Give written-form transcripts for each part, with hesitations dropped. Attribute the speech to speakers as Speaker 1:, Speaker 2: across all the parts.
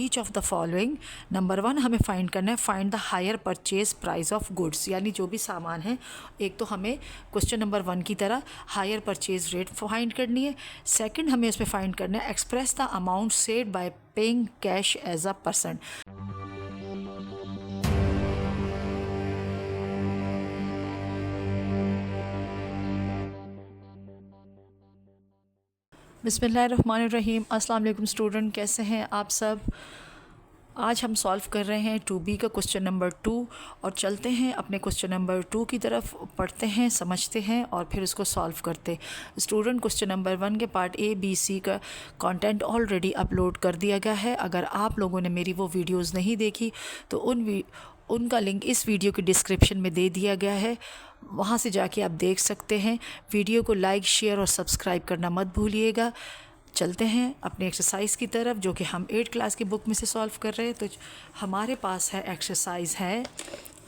Speaker 1: Each of the following. Number 1 हमें find करना है, find the hire purchase price of goods, यानी जो भी सामान है। एक तो हमें क्वेश्चन नंबर 1 की तरह हायर परचेज रेट फाइंड करनी है। सेकंड हमें उसमें फाइंड करना है express the amount saved by paying cash as a percent. बिस्मिल्लाहिर्रहमानिर्रहीम। अस्सलाम वालेकुम स्टूडेंट, कैसे हैं आप सब। आज हम सॉल्व कर रहे हैं 2B का क्वेश्चन नंबर 2 और चलते हैं अपने क्वेश्चन नंबर 2 की तरफ। पढ़ते हैं, समझते हैं और फिर उसको सॉल्व करते। स्टूडेंट, क्वेश्चन नंबर 1 के पार्ट A, B, C का कंटेंट ऑलरेडी अपलोड कर दिया गया है। अगर आप लोगों ने मेरी वो वीडियोस नहीं देखी तो उनका लिंक इस वीडियो के डिस्क्रिप्शन में दे दिया गया है, वहाँ से जाके आप देख सकते हैं। वीडियो को लाइक, शेयर और सब्सक्राइब करना मत भूलिएगा। चलते हैं अपने एक्सरसाइज की तरफ, जो कि हम 8th क्लास की बुक में से सॉल्व कर रहे हैं। तो हमारे पास है एक्सरसाइज है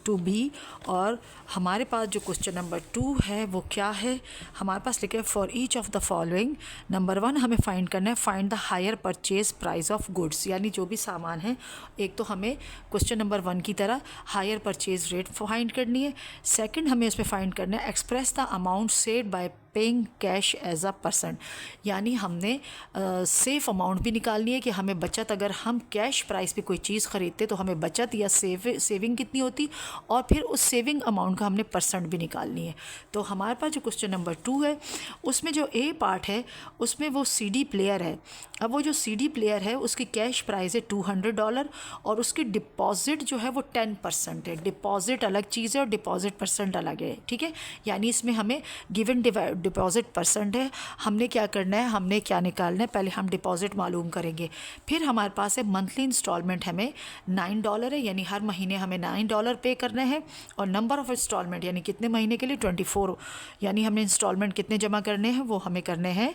Speaker 1: 2B और हमारे पास जो क्वेश्चन नंबर 2 है वो क्या है, हमारे पास लिखा है for each of the following. Number 1 हमें फाइंड करना है, find the hire purchase price of goods, यानी जो भी सामान है। एक तो हमें क्वेश्चन नंबर 1 की तरह हायर परचेज रेट फाइंड करनी है। सेकंड हमें उसमें फाइंड करना है express the amount saved by paying cash as a percent, यानी हमने सेफ अमाउंट भी निकालनी है कि हमें बचत, अगर हम कैश प्राइस पे कोई चीज़ ख़रीदते तो हमें बचत या सेविंग कितनी होती, और फिर उस सेविंग अमाउंट का हमने परसेंट भी निकालनी है। तो हमारे पास जो क्वेश्चन नंबर 2 है उसमें जो ए पार्ट है उसमें वो CD प्लेयर है। अब वो जो CD प्लेयर है उसकी कैश प्राइस है $200 और उसकी डिपॉजिट जो है वो 10% है। डिपॉजिट अलग चीज़ है और डिपॉजिट परसेंट अलग है, ठीक है। यानी इसमें हमें गिवन डिपॉजिट परसेंट है, हमने क्या करना है, हमने क्या निकालना है, पहले हम डिपॉजिट मालूम करेंगे। फिर हमारे पास है मंथली इंस्टॉलमेंट हमें $9 है, यानी हर महीने हमें $9 पे करना है। और नंबर ऑफ़ इंस्टॉलमेंट यानी कितने महीने के लिए 24, यानी हमने इंस्टॉलमेंट कितने जमा करने हैं, वो हमें करने हैं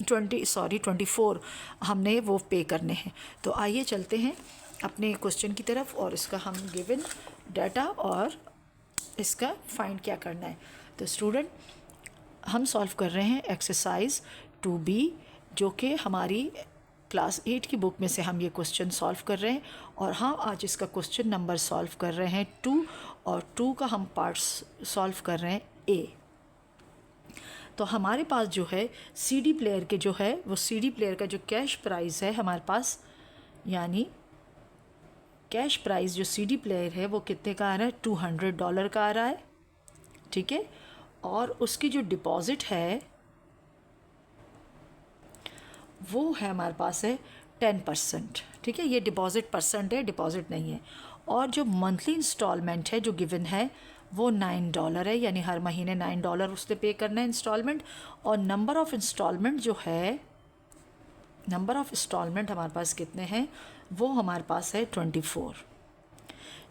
Speaker 1: 24 हमने वो पे करने हैं। तो आइए चलते हैं अपने क्वेश्चन की तरफ और इसका हम गिवन डाटा और इसका फाइंड क्या करना है। तो स्टूडेंट, हम सॉल्व कर रहे हैं एक्सरसाइज 2B, जो कि हमारी क्लास 8 की बुक में से हम ये क्वेश्चन सॉल्व कर रहे हैं। और हाँ, आज इसका क्वेश्चन नंबर सॉल्व कर रहे हैं 2 और 2 का हम पार्ट्स सॉल्व कर रहे हैं A। तो हमारे पास जो है CD प्लेयर के जो है वो CD प्लेयर का जो कैश प्राइस है हमारे पास, यानी कैश प्राइस जो CD प्लेयर है वो कितने का आ रहा है, $200 का आ रहा है, ठीक है। और उसकी जो डिपॉज़िट है वो है हमारे पास है 10%, ठीक है। ये डिपॉज़िट परसेंट है, डिपॉज़िट नहीं है। और जो मंथली इंस्टॉलमेंट है जो गिवन है वो $9 है, यानी हर महीने $9 उसने पे करना है इंस्टॉलमेंट। और नंबर ऑफ़ इंस्टॉलमेंट जो है, नंबर ऑफ़ इंस्टॉलमेंट हमारे पास कितने हैं, वो हमारे पास है 24।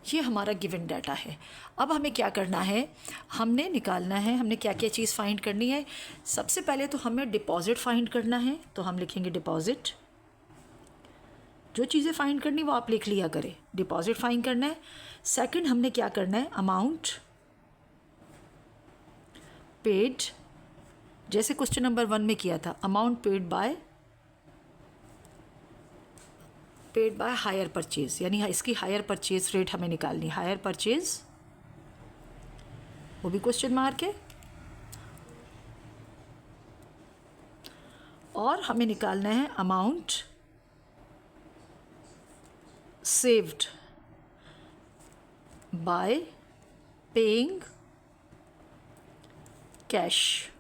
Speaker 1: ये हमारा गिवन डाटा है। अब हमें क्या करना है, हमने निकालना है, हमने क्या क्या चीज़ फाइंड करनी है। सबसे पहले तो हमें डिपॉज़िट फाइंड करना है, तो हम लिखेंगे डिपॉज़िट। जो चीज़ें फाइंड करनी वो आप लिख लिया करें, डिपॉज़िट फाइंड करना है। सेकंड हमने क्या करना है, अमाउंट पेड, जैसे क्वेश्चन नंबर 1 में किया था, amount paid by hire purchase, यानी इसकी हायर परचेज रेट हमें निकालनी, हायर परचेज, वो भी क्वेश्चन मार्क है। और हमें निकालना है amount saved by paying cash,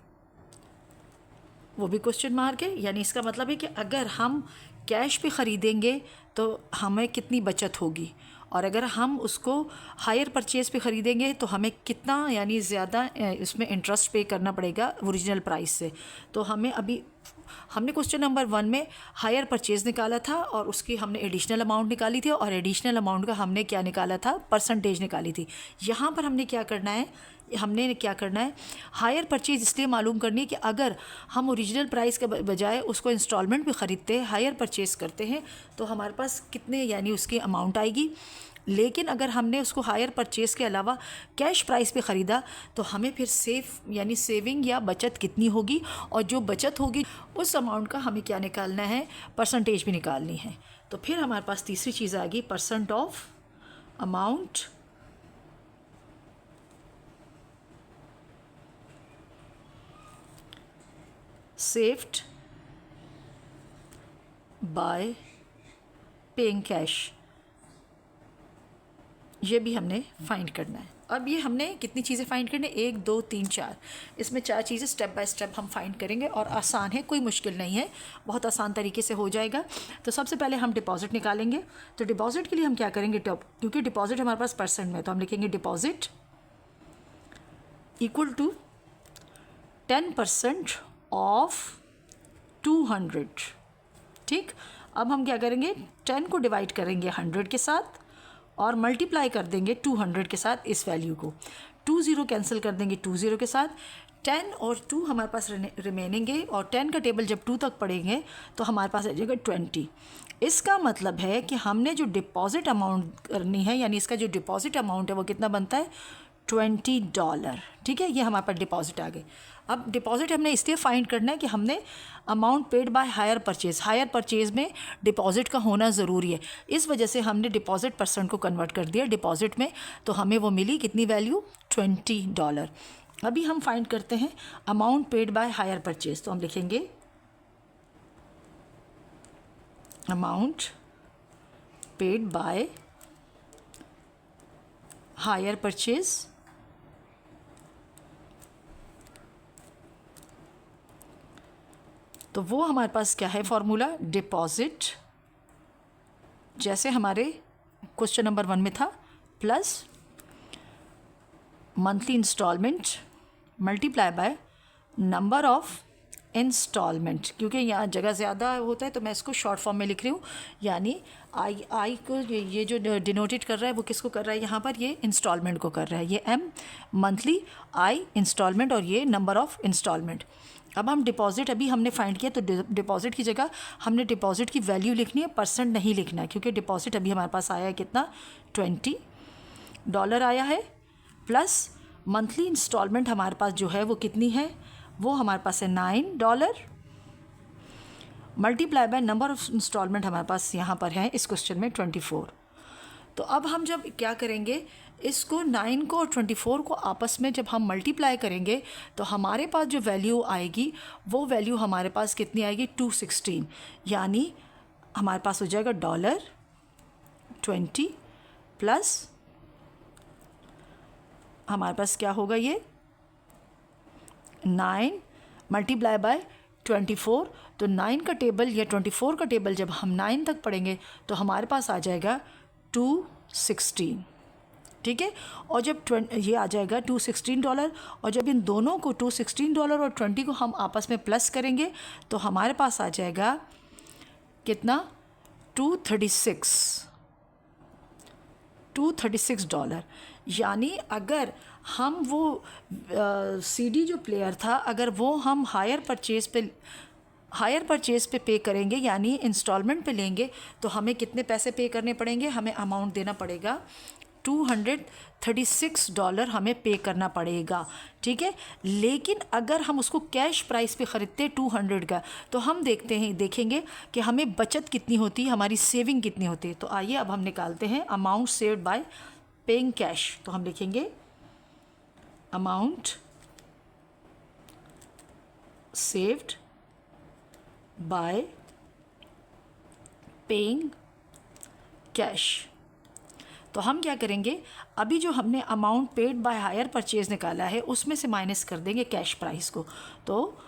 Speaker 1: वो भी क्वेश्चन मार्क है। यानी इसका मतलब है कि अगर हम कैश पे ख़रीदेंगे तो हमें कितनी बचत होगी, और अगर हम उसको हायर परचेज़ पे ख़रीदेंगे तो हमें कितना, यानी ज़्यादा इसमें इंटरेस्ट पे करना पड़ेगा ओरिजिनल प्राइस से। तो हमने क्वेश्चन नंबर 1 में हायर परचेज़ निकाला था और उसकी हमने एडिशनल अमाउंट निकाली थी, और एडिशनल अमाउंट का हमने क्या निकाला था, परसेंटेज निकाली थी। यहाँ पर हमने क्या करना है, हायर परचेज़ इसलिए मालूम करनी है कि अगर हम ओरिजिनल प्राइस के बजाय उसको इंस्टॉलमेंट भी ख़रीदते हैं, हायर परचेज़ करते हैं, तो हमारे पास कितने, यानी उसकी अमाउंट आएगी। लेकिन अगर हमने उसको हायर परचेज़ के अलावा कैश प्राइस पे ख़रीदा तो हमें फिर यानी सेविंग या बचत कितनी होगी, और जो बचत होगी उस अमाउंट का हमें क्या निकालना है, परसेंटेज भी निकालनी है। तो फिर हमारे पास तीसरी चीज़ आ गई percent of amount saved by paying cash. ये भी हमने फाइंड करना है। अब ये हमने कितनी चीज़ें फाइंड करनी है, 1 2 3 4, इसमें 4 चीज़ें स्टेप बाय स्टेप हम फाइंड करेंगे और आसान है, कोई मुश्किल नहीं है, बहुत आसान तरीके से हो जाएगा। तो सबसे पहले हम डिपॉजिट निकालेंगे। तो डिपॉजिट के लिए हम क्या करेंगे, क्योंकि डिपॉजिट हमारे पास परसेंट में, तो हम लिखेंगे डिपॉजिट इक्वल टू 10% ऑफ 200। ठीक, अब हम क्या करेंगे, 10 को डिवाइड करेंगे 100 के साथ और मल्टीप्लाई कर देंगे 200 के साथ इस वैल्यू को। 2 0 कैंसिल कर देंगे 2 0 के साथ। 10 और 2 हमारे पास रिमेनिंग है और 10 का टेबल जब 2 तक पढ़ेंगे तो हमारे पास आ जाएगा 20। इसका मतलब है कि हमने जो डिपॉजिट अमाउंट करनी है, यानी इसका जो डिपॉजिट अमाउंट है वो कितना बनता है, $20। ठीक है, ये हमारे पास डिपॉजिट आ गए। अब डिपॉजिट हमने इसलिए फाइंड करना है कि हमने amount paid by hire purchase में डिपॉजिट का होना ज़रूरी है। इस वजह से हमने डिपॉजिट परसेंट को कन्वर्ट कर दिया डिपॉजिट में, तो हमें वो मिली कितनी वैल्यू, $20। अभी हम फाइंड करते हैं amount paid by hire purchase. तो हम लिखेंगे amount paid by hire purchase तो वो हमारे पास क्या है फॉर्मूला, डिपॉजिट जैसे हमारे क्वेश्चन नंबर 1 में था, plus monthly instalment multiply by number of instalment. क्योंकि यहाँ जगह ज़्यादा होता है तो मैं इसको शॉर्ट फॉर्म में लिख रही हूँ, यानी आई को ये जो डिनोटेट कर रहा है वो किसको कर रहा है, यहाँ पर ये इंस्टॉलमेंट को कर रहा है, ये M मंथली, I इंस्टॉलमेंट और ये नंबर ऑफ़ इंस्टॉलमेंट। अब हम डिपॉजिट अभी हमने फाइंड किया, तो डिपॉजिट की जगह हमने डिपॉजिट की वैल्यू लिखनी है, परसेंट नहीं लिखना है, क्योंकि डिपॉजिट अभी हमारे पास आया है कितना, $20 आया है, प्लस मंथली इंस्टॉलमेंट हमारे पास जो है वो कितनी है, वो हमारे पास है $9, multiply by number of instalment हमारे पास यहाँ पर है इस क्वेश्चन में 24। तो अब हम जब क्या करेंगे, इसको 9 को और 24 को आपस में जब हम मल्टीप्लाई करेंगे तो हमारे पास जो वैल्यू आएगी वो वैल्यू हमारे पास कितनी आएगी, 216, यानी हमारे पास हो जाएगा $20 प्लस हमारे पास क्या होगा, ये 9 मल्टीप्लाई बाय 24। तो 9 का टेबल या 24 का टेबल जब हम 9 तक पढ़ेंगे तो हमारे पास आ जाएगा 216। ठीक है, और जब ये आ जाएगा $216, और जब इन दोनों को $216 और 20 को हम आपस में प्लस करेंगे तो हमारे पास आ जाएगा कितना, $236। यानी अगर हम वो CD जो प्लेयर था, अगर वो हम हायर परचेज़ पे पे करेंगे, यानी इंस्टॉलमेंट पे लेंगे, तो हमें कितने पैसे पे करने पड़ेंगे, हमें अमाउंट देना पड़ेगा $236 हमें पे करना पड़ेगा। ठीक है, लेकिन अगर हम उसको कैश प्राइस पे ख़रीदते हैं 200 का, तो हम देखेंगे कि हमें बचत कितनी होती है, हमारी सेविंग कितनी होती है। तो आइए अब हम निकालते हैं amount saved by paying cash. तो हम लिखेंगे amount saved by paying cash. तो हम क्या करेंगे, अभी जो हमने amount paid by hire purchase निकाला है उसमें से माइनस कर देंगे कैश प्राइस को। तो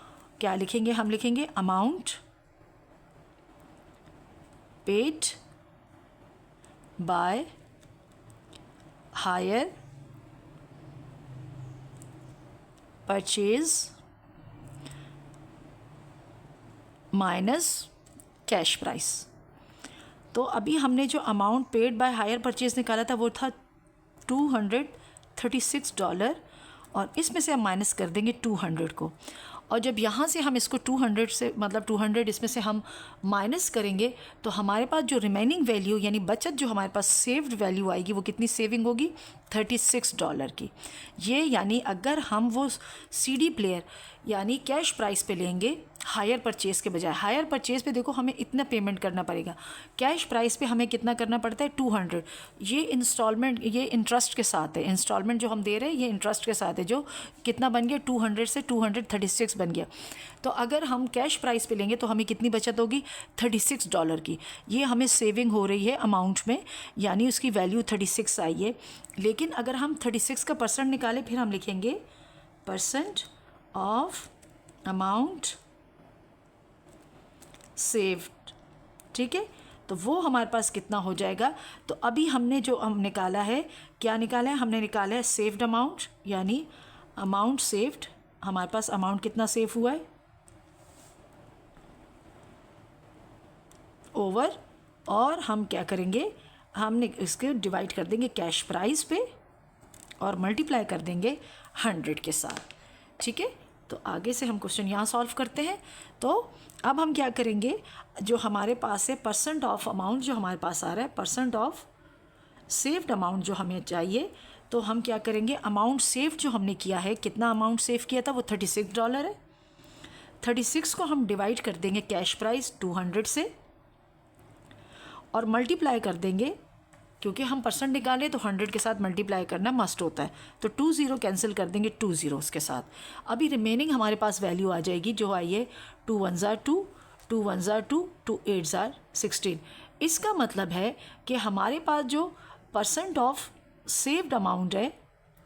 Speaker 1: क्या लिखेंगे, हम लिखेंगे amount paid by hire purchase minus cash price. तो अभी हमने जो amount paid by hire purchase निकाला था वो था $236, और इसमें से हम माइनस कर देंगे 200 को। और जब यहाँ से हम इसको 200 से मतलब 200 इसमें से हम माइनस करेंगे तो हमारे पास जो रिमेनिंग वैल्यू यानी बचत जो हमारे पास सेव्ड वैल्यू आएगी वो कितनी सेविंग होगी, $36 की। ये यानी अगर हम वो CD प्लेयर यानी कैश प्राइस पे लेंगे हायर परचेज़ के बजाय। हायर परचेज़ पे देखो हमें इतना पेमेंट करना पड़ेगा, कैश प्राइस पे हमें कितना करना पड़ता है 200। ये इंस्टॉलमेंट, ये इंटरेस्ट के साथ है, इंस्टॉलमेंट जो हम दे रहे हैं ये इंटरेस्ट के साथ है, जो कितना बन गया 200 से 236 बन गया। तो अगर हम कैश प्राइस पे लेंगे तो हमें कितनी बचत होगी $36 की। ये हमें सेविंग हो रही है अमाउंट में, यानी उसकी वैल्यू 36 आई है। लेकिन अगर हम 36 का परसेंट निकालें फिर हम लिखेंगे परसेंट ऑफ अमाउंट सेव्ड, ठीक है। तो वो हमारे पास कितना हो जाएगा, तो अभी हमने जो हम निकाला है, क्या निकाला है, हमने निकाला है सेव्ड अमाउंट, यानी अमाउंट सेव्ड। हमारे पास अमाउंट कितना सेव हुआ है ओवर, और हम क्या करेंगे, हमने इसके डिवाइड कर देंगे कैश प्राइस पे और मल्टीप्लाई कर देंगे 100 के साथ, ठीक है। तो आगे से हम क्वेश्चन यहाँ सॉल्व करते हैं। तो अब हम क्या करेंगे, जो हमारे पास है परसेंट ऑफ अमाउंट जो हमारे पास आ रहा है, परसेंट ऑफ सेव्ड अमाउंट जो हमें चाहिए, तो हम क्या करेंगे, अमाउंट सेव जो हमने किया है, कितना अमाउंट सेव किया था वो $36 है। 36 को हम डिवाइड कर देंगे कैश प्राइस 200 से और मल्टीप्लाई कर देंगे, क्योंकि हम परसेंट निकालें तो 100 के साथ मल्टीप्लाई करना मस्ट होता है। तो 20 कैंसिल कर देंगे 2 zeros के साथ। अभी रिमेनिंग हमारे पास वैल्यू आ जाएगी जो आई है 2 1 2, 2 1 2, 2 8 16। इसका मतलब है कि हमारे पास जो परसेंट ऑफ सेव्ड अमाउंट है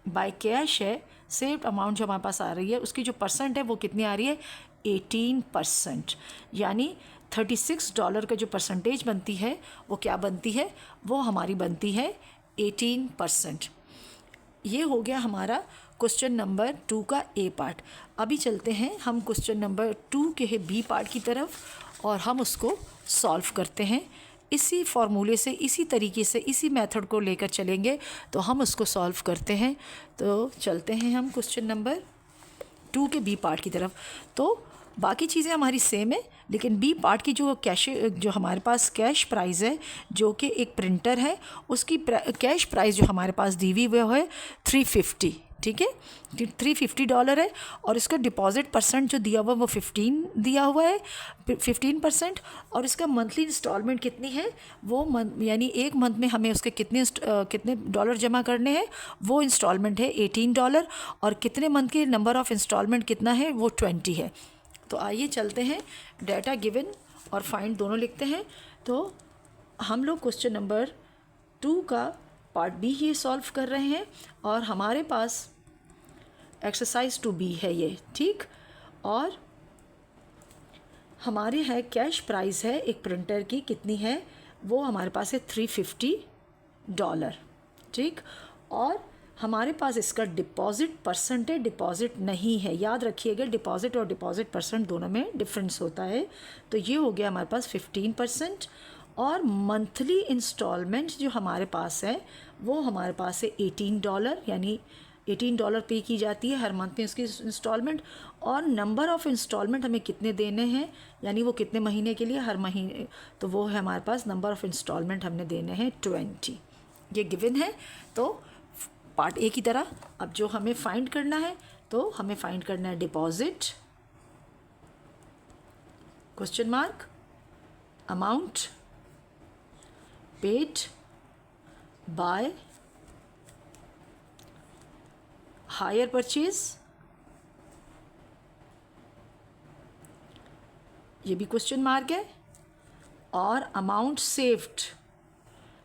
Speaker 1: बाय कैश है, सेव्ड अमाउंट जो हमारे पास आ रही है उसकी जो परसेंट है वो कितनी आ रही है 18%। यानी $36 का जो परसेंटेज बनती है वो क्या बनती है, वो हमारी बनती है 18%। ये हो गया हमारा क्वेश्चन नंबर 2 का ए पार्ट। अभी चलते हैं हम क्वेश्चन नंबर 2 के बी पार्ट की तरफ और हम उसको सॉल्व करते हैं। इसी फार्मूले से, इसी तरीके से, इसी मेथड को लेकर चलेंगे तो हम उसको सॉल्व करते हैं। तो चलते हैं हम क्वेश्चन नंबर 2 के बी पार्ट की तरफ। तो बाकी चीज़ें हमारी सेम है, लेकिन बी पार्ट की जो हमारे पास कैश प्राइस है, जो कि एक प्रिंटर है, उसकी कैश प्राइस जो हमारे पास दी हुई वो है 350, ठीक है, $350 है। और इसका डिपॉजिट परसेंट जो दिया हुआ वो 15 दिया हुआ है, 15%। और इसका मंथली इंस्टॉलमेंट कितनी है, वो यानी एक मंथ में हमें उसके कितने डॉलर जमा करने हैं, वो इंस्टॉलमेंट है $18। और कितने मंथ के नंबर ऑफ़ इंस्टॉलमेंट कितना है, वो 20 है। तो आइए चलते हैं, डाटा गिवन और फाइंड दोनों लिखते हैं। तो हम लोग क्वेश्चन नंबर 2 का पार्ट बी ही सॉल्व कर रहे हैं और हमारे पास एक्सरसाइज 2B है ये, ठीक। और हमारे है कैश प्राइस है एक प्रिंटर की, कितनी है, वो हमारे पास है $350, ठीक। और हमारे पास इसका डिपॉजिट परसेंट है, डिपॉजिट नहीं है, याद रखिएगा डिपॉजिट और डिपॉजिट परसेंट दोनों में डिफरेंस होता है। तो ये हो गया हमारे पास 15%। और मंथली इंस्टॉलमेंट जो हमारे पास है वो हमारे पास है $18, यानी $18 पे की जाती है हर मंथ में उसकी इंस्टॉलमेंट। और नंबर ऑफ़ इंस्टॉलमेंट हमें कितने देने हैं, यानी वो कितने महीने के लिए, हर महीने, तो वो है हमारे पास नंबर ऑफ़ इंस्टॉलमेंट हमने देने हैं 20। ये गिवन है। तो पार्ट ए की तरह अब जो हमें फाइंड करना है, तो हमें फाइंड करना है deposit, question mark, amount paid by hire purchase, ये भी क्वेश्चन मार्क है, और अमाउंट सेव्ड।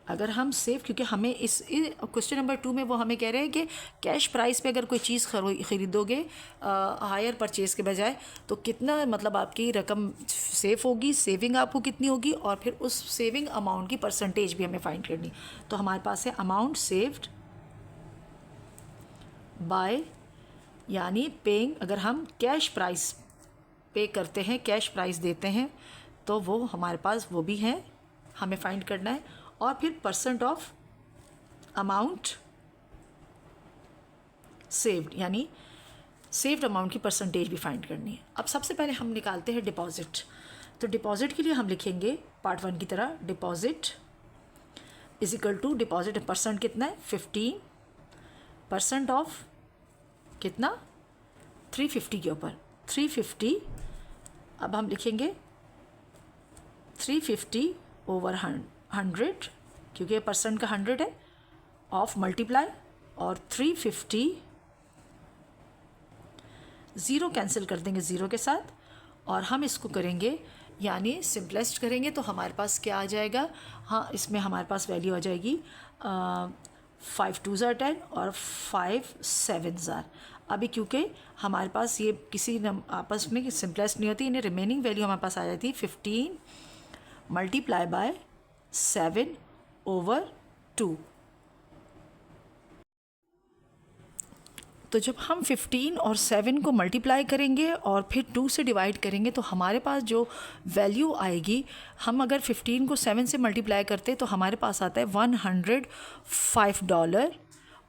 Speaker 1: अगर हम सेव, क्योंकि हमें इस क्वेश्चन नंबर 2 में वो हमें कह रहे हैं कि कैश प्राइस पे अगर कोई चीज़ ख़रीदोगे हायर परचेज़ के बजाय, तो कितना मतलब आपकी रकम सेव होगी, सेविंग आपको कितनी होगी, और फिर उस सेविंग अमाउंट की परसेंटेज भी हमें फाइंड करनी। तो हमारे पास है अमाउंट सेव्ड बाय, यानी पेइंग, अगर हम कैश प्राइस पे करते हैं, कैश प्राइस देते हैं, तो वो हमारे पास वो भी है, हमें फाइंड करना है। और फिर परसेंट ऑफ अमाउंट सेव्ड, यानी सेव्ड अमाउंट की परसेंटेज भी फाइंड करनी है। अब सबसे पहले हम निकालते हैं डिपॉजिट। तो डिपॉजिट के लिए हम लिखेंगे पार्ट 1 की तरह, deposit is equal to, deposit percent कितना है 15% ऑफ कितना 350 के ऊपर 350, अब हम लिखेंगे 350/100 क्योंकि ये परसेंट का 100 है, ऑफ मल्टीप्लाई, और 350 ज़ीरो कैंसिल कर देंगे ज़ीरो के साथ, और हम इसको करेंगे यानी सिंपलेस्ट करेंगे तो हमारे पास क्या आ जाएगा, हाँ इसमें हमारे पास वैल्यू आ जाएगी 5 2 ज़ार 10 और 5 7 ज़ार। अभी क्योंकि हमारे पास ये किसी आपस में सिंपलेस्ट नहीं होती, इन्हें रिमेनिंग वैल्यू हमारे पास आ जाती है 15 मल्टीप्लाई बाय 7/2। तो जब हम 15 और 7 को मल्टीप्लाई करेंगे और फिर 2 से डिवाइड करेंगे तो हमारे पास जो वैल्यू आएगी, हम अगर 15 को 7 से मल्टीप्लाई करते तो हमारे पास आता है $105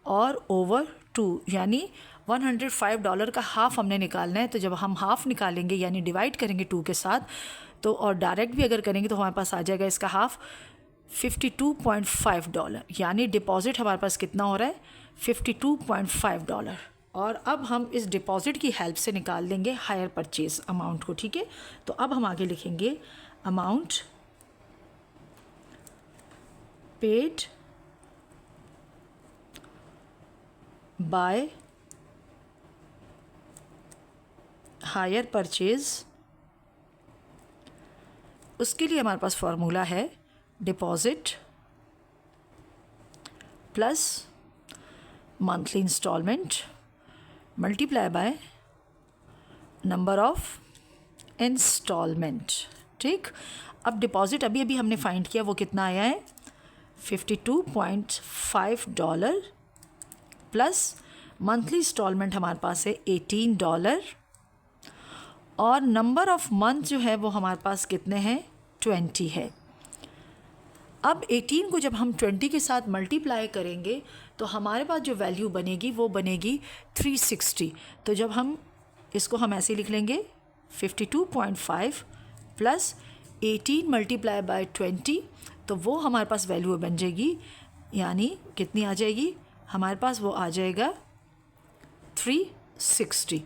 Speaker 1: और ओवर 2, यानी $105 का हाफ़ हमने निकालना है। तो जब हम हाफ़ निकालेंगे यानी डिवाइड करेंगे 2 के साथ, तो और डायरेक्ट भी अगर करेंगे तो हमारे पास आ जाएगा इसका हाफ़ $52.5, यानी डिपॉज़िट हमारे पास कितना हो रहा है $52.5। और अब हम इस डिपॉज़िट की हेल्प से निकाल लेंगे हायर परचेज़ अमाउंट को, ठीक है। तो अब हम आगे लिखेंगे amount paid by hire purchase. उसके लिए हमारे पास फॉर्मूला है deposit plus monthly instalment multiply by number of instalment, ठीक। अब डिपॉज़िट अभी अभी हमने फाइंड किया, वो कितना आया है $52.5 प्लस मंथली इंस्टॉलमेंट हमारे पास है $18, और नंबर ऑफ़ मंथ जो है वो हमारे पास कितने हैं 20 है। अब 18 को जब हम 20 के साथ मल्टीप्लाई करेंगे तो हमारे पास जो वैल्यू बनेगी वो बनेगी 360। तो जब हम इसको हम ऐसे लिख लेंगे 52.5 प्लस 18 मल्टीप्लाई बाय 20, तो वो हमारे पास वैल्यू बन जाएगी, यानी कितनी आ जाएगी हमारे पास, वो आ जाएगा 360।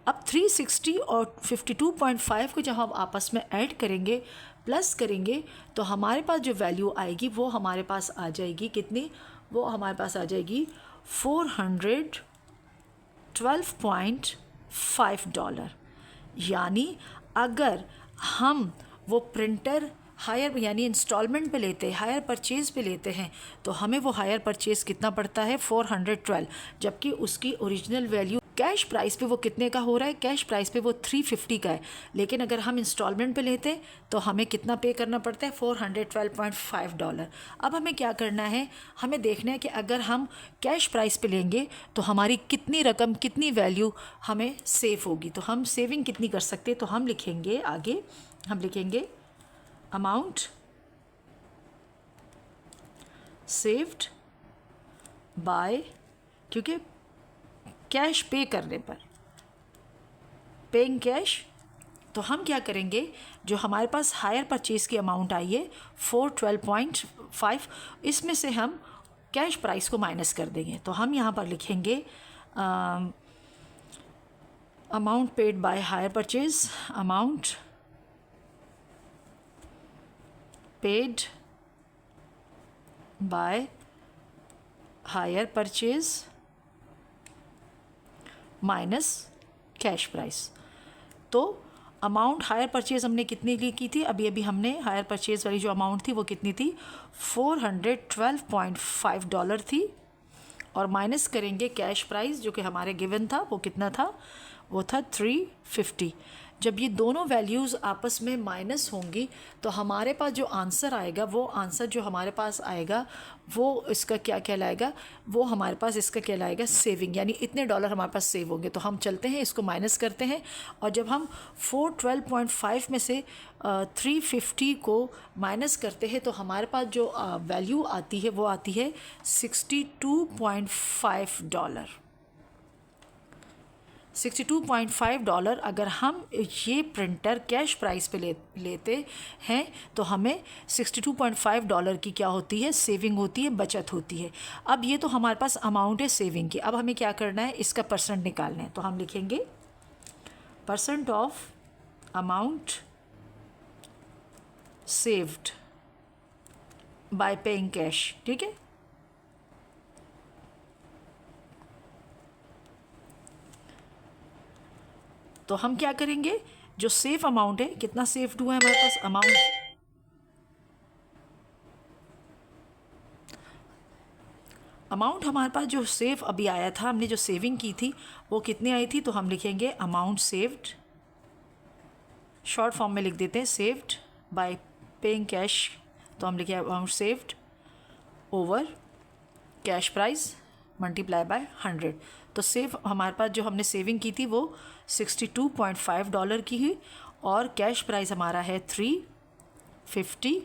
Speaker 1: अब 360 और 52.5 को जब हम आपस में ऐड करेंगे प्लस करेंगे तो हमारे पास जो वैल्यू आएगी वो हमारे पास आ जाएगी कितनी, वो हमारे पास आ जाएगी $412.5। यानी अगर हम वो प्रिंटर हायर यानी इंस्टॉलमेंट पे लेते हैं, हायर परचेज़ पे लेते हैं, तो हमें वो हायर परचेज़ कितना पड़ता है 412, जबकि उसकी ओरिजिनल वैल्यू कैश प्राइस पे वो कितने का हो रहा है, कैश प्राइस पे वो 350 का है। लेकिन अगर हम इंस्टॉलमेंट पे लेते हैं तो हमें कितना पे करना पड़ता है $412.5। अब हमें क्या करना है, हमें देखना है कि अगर हम कैश प्राइस पे लेंगे तो हमारी कितनी रकम, कितनी वैल्यू हमें सेव होगी, तो हम सेविंग कितनी कर सकते हैं। तो हम लिखेंगे आगे, हम लिखेंगे अमाउंट सेव्ड बाय, क्योंकि कैश पे करने पर पेइंग कैश, तो हम क्या करेंगे, जो हमारे पास हायर परचेज़ की अमाउंट आई है 412.5, इसमें से हम कैश प्राइस को माइनस कर देंगे। तो हम यहाँ पर लिखेंगे amount paid by hire purchase, amount paid by hire purchase minus cash price. तो अमाउंट हायर परचेज़ हमने कितने लिए की थी, अभी अभी हमने हायर परचेज़ वाली जो अमाउंट थी वो कितनी थी $412.5 थी, और माइनस करेंगे कैश प्राइस जो कि हमारे गिवन था, वो कितना था, वो था 350। जब ये दोनों वैल्यूज़ आपस में माइनस होंगी तो हमारे पास जो आंसर आएगा, वो आंसर जो हमारे पास आएगा वो इसका क्या कहलाएगा, वो हमारे पास इसका कहलाएगा सेविंग, यानी इतने डॉलर हमारे पास सेव होंगे। तो हम चलते हैं, इसको माइनस करते हैं, और जब हम 412.5 में से 350 को माइनस करते हैं तो हमारे पास जो वैल्यू आती है वो आती है $62.5। $62.5 अगर हम ये प्रिंटर कैश प्राइस पे लेते हैं तो हमें $62.5 की क्या होती है, सेविंग होती है, बचत होती है। अब ये तो हमारे पास अमाउंट है सेविंग की, अब हमें क्या करना है, इसका परसेंट निकालना है। तो हम लिखेंगे percent of amount saved by paying cash. ठीक है, तो हम क्या करेंगे, जो सेफ अमाउंट है, कितना सेफ्ड हुआ है हमारे पास अमाउंट हमारे पास जो सेव अभी आया था, हमने जो सेविंग की थी वो कितनी आई थी, तो हम लिखेंगे अमाउंट सेव्ड, शॉर्ट फॉर्म में लिख देते हैं सेव्ड बाय पेइंग कैश, तो हम लिखे amount saved over cash price multiply by 100। तो सेव हमारे पास जो हमने सेविंग की थी वो $62.5 की हुई और कैश प्राइस हमारा है $350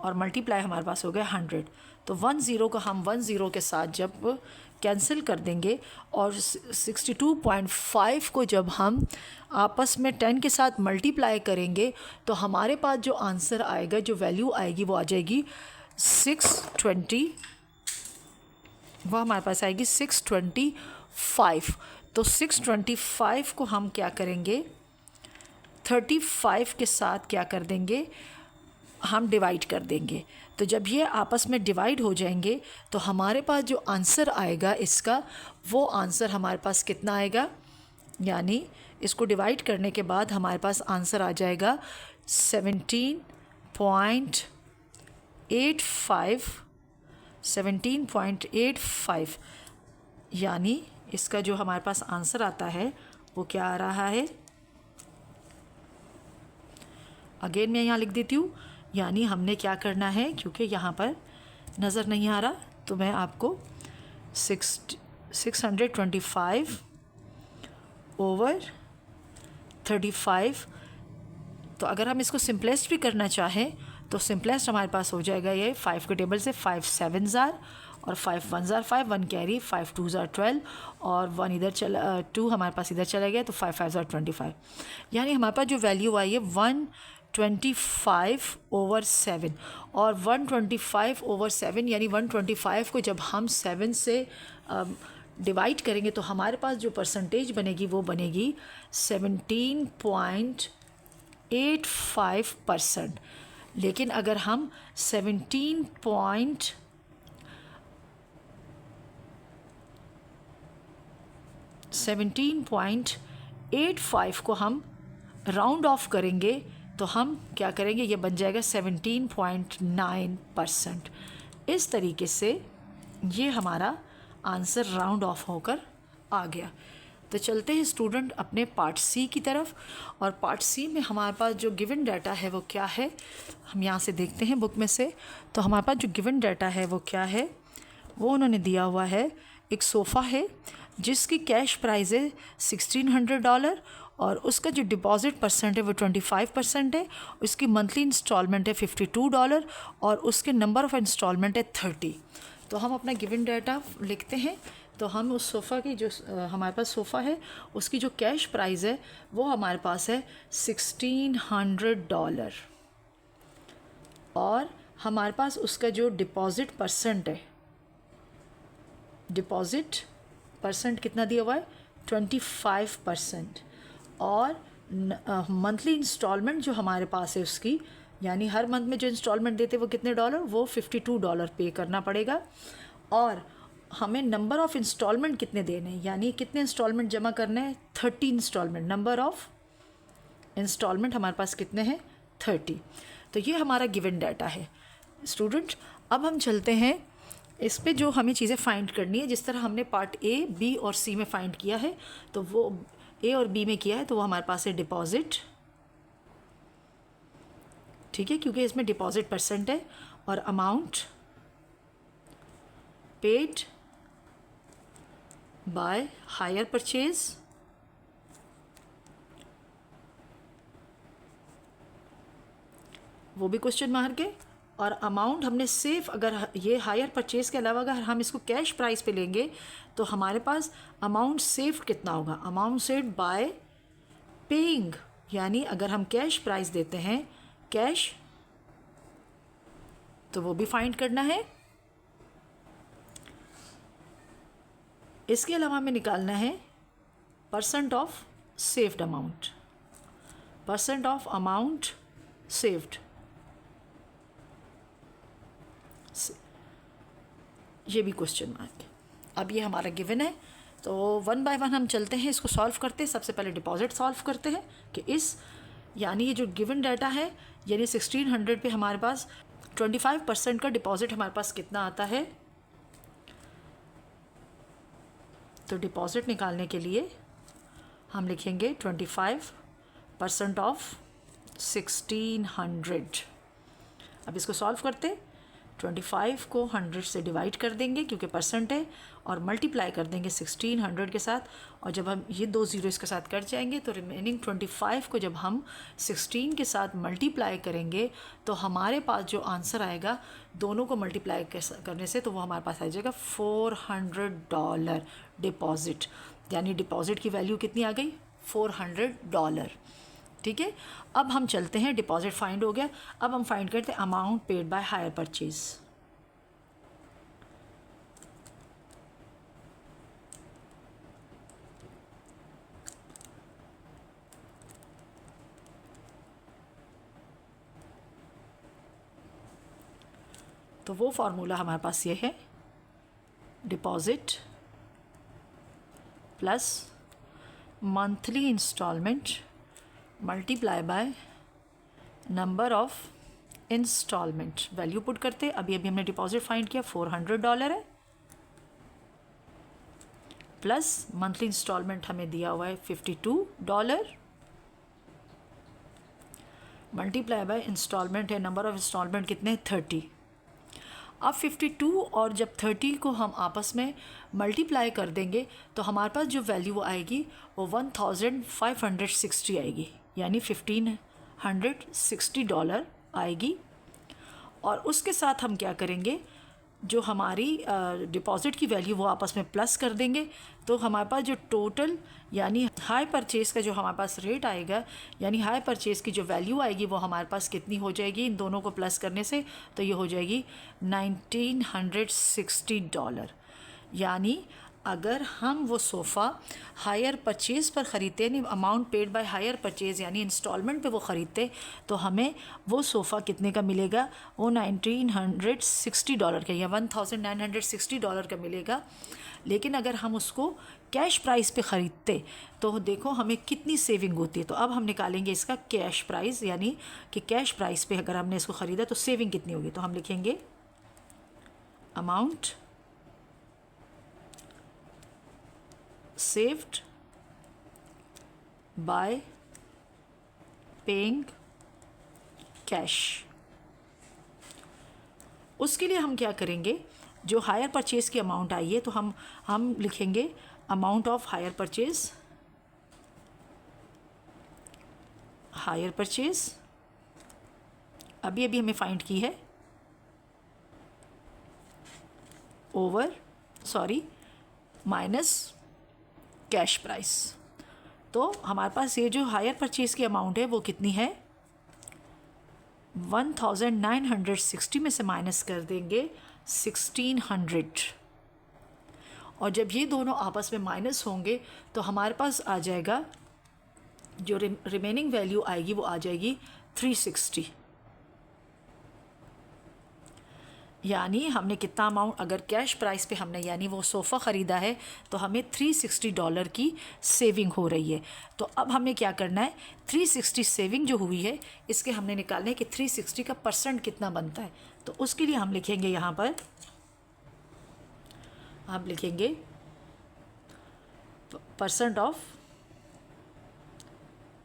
Speaker 1: और मल्टीप्लाई हमारे पास हो गया 100। तो 10 को हम 10 के साथ जब कैंसिल कर देंगे और 62.5 को जब हम आपस में 10 के साथ मल्टीप्लाई करेंगे तो हमारे पास जो आंसर आएगा, जो वैल्यू आएगी वो आ जाएगी 620, वो हमारे पास आएगी 625। तो 625 को हम क्या करेंगे, 35 के साथ क्या कर देंगे, हम डिवाइड कर देंगे। तो जब ये आपस में डिवाइड हो जाएंगे तो हमारे पास जो आंसर आएगा इसका, वो आंसर हमारे पास कितना आएगा, यानी इसको डिवाइड करने के बाद हमारे पास आंसर आ जाएगा 17.85, यानी इसका जो हमारे पास आंसर आता है वो क्या आ रहा है, अगेन मैं यहाँ लिख देती हूँ, यानी हमने क्या करना है, क्योंकि यहाँ पर नज़र नहीं आ रहा तो मैं आपको 625 ओवर 35, तो अगर हम इसको सिंपलेस्ट भी करना चाहें तो सिंपलेस्ट हमारे पास हो जाएगा ये 5 के टेबल से 5 7s और 5 1s 5, 1 कैरी, 5 2s 12 और 1 इधर चला, 2 हमारे पास इधर चला गया तो 5 5s 25, यानी हमारे पास जो वैल्यू आई है 125 ओवर 7 और 125 ओवर 7, यानी 125 को जब हम 7 से डिवाइड करेंगे तो हमारे पास जो परसेंटेज बनेगी वो बनेगी 17.85%। लेकिन अगर हम 17.85 को हम राउंड ऑफ करेंगे तो हम क्या करेंगे, ये बन जाएगा 17.9%। इस तरीके से ये हमारा आंसर राउंड ऑफ होकर आ गया। तो चलते हैं स्टूडेंट अपने पार्ट सी की तरफ, और पार्ट सी में हमारे पास जो गिवन डाटा है वो क्या है, हम यहाँ से देखते हैं बुक में से। तो हमारे पास जो गिवन डाटा है वो क्या है, वो उन्होंने दिया हुआ है, एक सोफ़ा है जिसकी कैश प्राइस है $1600 और उसका जो डिपॉजिट परसेंट है वो 25% है, उसकी मंथली इंस्टॉलमेंट है $52 और उसके नंबर ऑफ़ इंस्टॉलमेंट है 30। तो हम अपना गिवन डाटा लिखते हैं। तो हम उस सोफ़ा की जो हमारे पास सोफ़ा है उसकी जो कैश प्राइस है वो हमारे पास है $1600 और हमारे पास उसका जो डिपॉजिट परसेंट है, डिपॉजिट परसेंट कितना दिया हुआ है 25% और मंथली इंस्टॉलमेंट जो हमारे पास है उसकी, यानी हर मंथ में जो इंस्टॉलमेंट देते वो कितने डॉलर, वो $52 पे करना पड़ेगा। और हमें नंबर ऑफ़ इंस्टॉलमेंट कितने देने हैं, यानी कितने इंस्टॉलमेंट जमा करने हैं, 30 इंस्टॉलमेंट। नंबर ऑफ़ इंस्टॉलमेंट हमारे पास कितने हैं, 30। तो ये हमारा गिवन डाटा है स्टूडेंट। अब हम चलते हैं इस पे जो हमें चीज़ें फाइंड करनी है, जिस तरह हमने पार्ट ए, बी और सी में फाइंड किया है, तो वो ए और बी में किया है, तो वो हमारे पास है डिपॉजिट, ठीक है, क्योंकि इसमें डिपॉजिट परसेंट है, और amount paid by hire purchase, वो भी क्वेश्चन मार्क है, और अमाउंट हमने सिर्फ, अगर ये हायर परचेज के अलावा अगर हम इसको कैश प्राइस पे लेंगे तो हमारे पास अमाउंट सेव्ड कितना होगा, अमाउंट सेव्ड बाय पेइंग, यानी अगर हम कैश प्राइस देते हैं कैश, तो वो भी फाइंड करना है। इसके अलावा हमें निकालना है percent of saved amount, percent of amount saved, ये भी क्वेश्चन मार्क। अब ये हमारा गिवन है, तो वन बाय वन हम चलते हैं, इसको सॉल्व करते हैं। सबसे पहले डिपॉजिट सॉल्व करते हैं कि इस यानी ये जो गिवन डाटा है यानी 1600 पे हमारे पास 25% का डिपॉजिट हमारे पास कितना आता है। तो डिपॉजिट निकालने के लिए हम लिखेंगे 25% ऑफ 1600। अब इसको सॉल्व करते, 25 को 100 से डिवाइड कर देंगे क्योंकि परसेंट है, और मल्टीप्लाई कर देंगे 1600 के साथ। और जब हम ये 2 ज़ीरो इसके साथ कट जाएंगे तो रिमेनिंग 25 को जब हम 16 के साथ मल्टीप्लाई करेंगे तो हमारे पास जो आंसर आएगा दोनों को मल्टीप्लाई करने से, तो वो हमारे पास आ जाएगा $400 डिपॉज़िट। यानी डिपॉज़िट की वैल्यू कितनी आ गई, $400। ठीक है, अब हम चलते हैं, डिपॉजिट फाइंड हो गया। अब हम फाइंड करते हैं amount paid by hire purchase. तो वो फार्मूला हमारे पास ये है, deposit plus monthly instalment multiply by number of instalment. Value put करते, अभी हमने डिपॉजिट फाइंड किया $400 है, प्लस मंथली इंस्टॉलमेंट हमें दिया हुआ है $52, मल्टीप्लाई बाय इंस्टॉलमेंट है, नंबर ऑफ इंस्टॉलमेंट कितने 30। अब 52 और जब 30 को हम आपस में मल्टीप्लाई कर देंगे तो हमारे पास जो वैल्यू आएगी वो 1560 आएगी, यानी $1560 आएगी। और उसके साथ हम क्या करेंगे, जो हमारी डिपॉज़िट की वैल्यू वो आपस में प्लस कर देंगे, तो हमारे पास जो टोटल यानी हाई परचेज़ का जो हमारे पास रेट आएगा, यानी हाई परचेज़ की जो वैल्यू आएगी वो हमारे पास कितनी हो जाएगी इन दोनों को प्लस करने से, तो ये हो जाएगी $1960। यानी अगर हम वो सोफ़ा हायर परचेज़ पर ख़रीदते, यानी amount paid by hire purchase यानी इंस्टॉलमेंट पे वो ख़रीदते, तो हमें वो सोफ़ा कितने का मिलेगा, वो $1960 का या $1960 का मिलेगा। लेकिन अगर हम उसको कैश प्राइस पे ख़रीदते तो देखो हमें कितनी सेविंग होती है। तो अब हम निकालेंगे इसका कैश प्राइस, यानी कि कैश प्राइस पे अगर हमने इसको ख़रीदा तो सेविंग कितनी होगी। तो हम लिखेंगे amount saved by paying cash। उसके लिए हम क्या करेंगे, जो हायर परचेज़ की अमाउंट आई है तो हम लिखेंगे amount of hire purchase, hire purchase अभी हमें फाइंड की है, ओवर माइनस कैश प्राइस। तो हमारे पास ये जो हायर परचेज़ की अमाउंट है वो कितनी है, 1960 में से माइनस कर देंगे 1600, और जब ये दोनों आपस में माइनस होंगे तो हमारे पास आ जाएगा जो रिमेनिंग वैल्यू आएगी वो आ जाएगी 360। यानी हमने कितना अमाउंट, अगर कैश प्राइस पे हमने यानी वो सोफ़ा ख़रीदा है तो हमें $360 की सेविंग हो रही है। तो अब हमें क्या करना है, 360 सेविंग जो हुई है इसके हमने निकालना है कि 360 का परसेंट कितना बनता है। तो उसके लिए हम लिखेंगे, यहाँ पर आप लिखेंगे परसेंट ऑफ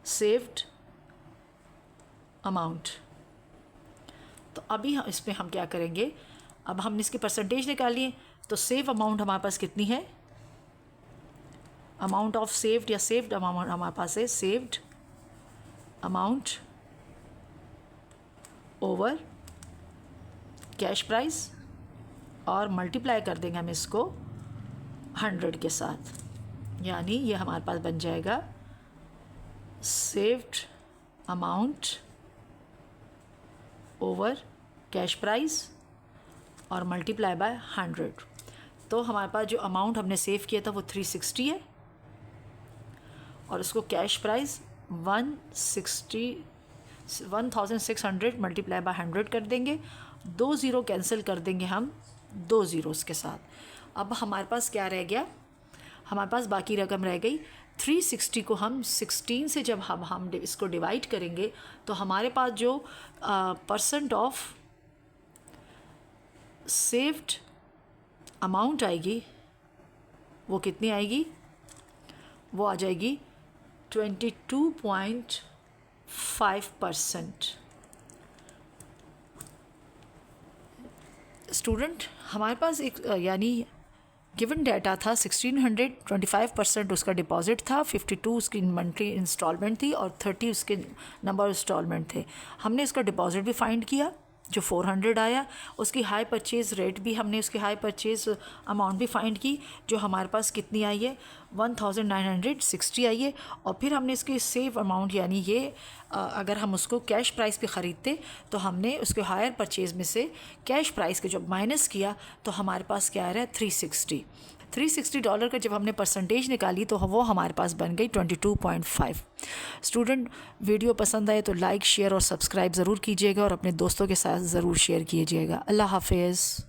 Speaker 1: सेव्ड अमाउंट। तो अभी हम इसमें हम क्या करेंगे, अब हमने इसकी परसेंटेज निकाली, तो सेव अमाउंट हमारे पास कितनी है, अमाउंट ऑफ सेव्ड या सेव्ड अमाउंट हमारे पास है saved amount over cash price, और मल्टीप्लाई कर देंगे हम इसको 100 के साथ, यानी ये हमारे पास बन जाएगा saved amount over cash price और मल्टीप्लाई बाय 100। तो हमारे पास जो अमाउंट हमने सेव किया था वो 360 है, और उसको कैश प्राइस 1600 मल्टीप्लाई बाय 100 कर देंगे, 2 ज़ीरो कैंसिल कर देंगे हम 2 ज़ीरोज़ के साथ। अब हमारे पास क्या रह गया, हमारे पास बाकी रकम रह गई 360 को हम 16 से जब हम इसको डिवाइड करेंगे तो हमारे पास जो परसेंट ऑफ सेव्ड अमाउंट आएगी वो कितनी आएगी, वो आ जाएगी 22.5%। स्टूडेंट हमारे पास एक यानी गिवन डाटा था 1600, 25% उसका डिपॉजिट था, 52 उसकी मंथली इंस्टॉलमेंट थी और 30 उसके नंबर इंस्टॉलमेंट थे। हमने इसका डिपॉजिट भी फाइंड किया जो 400 आया, उसकी हाई परचेज़ रेट भी हमने उसकी हाई परचेज़ अमाउंट भी फाइंड की जो हमारे पास कितनी आई है 1960 आई है। और फिर हमने इसकी सेव अमाउंट यानी ये अगर हम उसको कैश प्राइस पे ख़रीदते तो हमने उसके हायर परचेज़ में से कैश प्राइस के जब माइनस किया तो हमारे पास क्या आ रहा है $360 का जब हमने परसेंटेज निकाली तो वो हमारे पास बन गई 22.5। स्टूडेंट वीडियो पसंद आए तो लाइक शेयर और सब्सक्राइब ज़रूर कीजिएगा और अपने दोस्तों के साथ ज़रूर शेयर कीजिएगा। अल्लाह हाफिज़।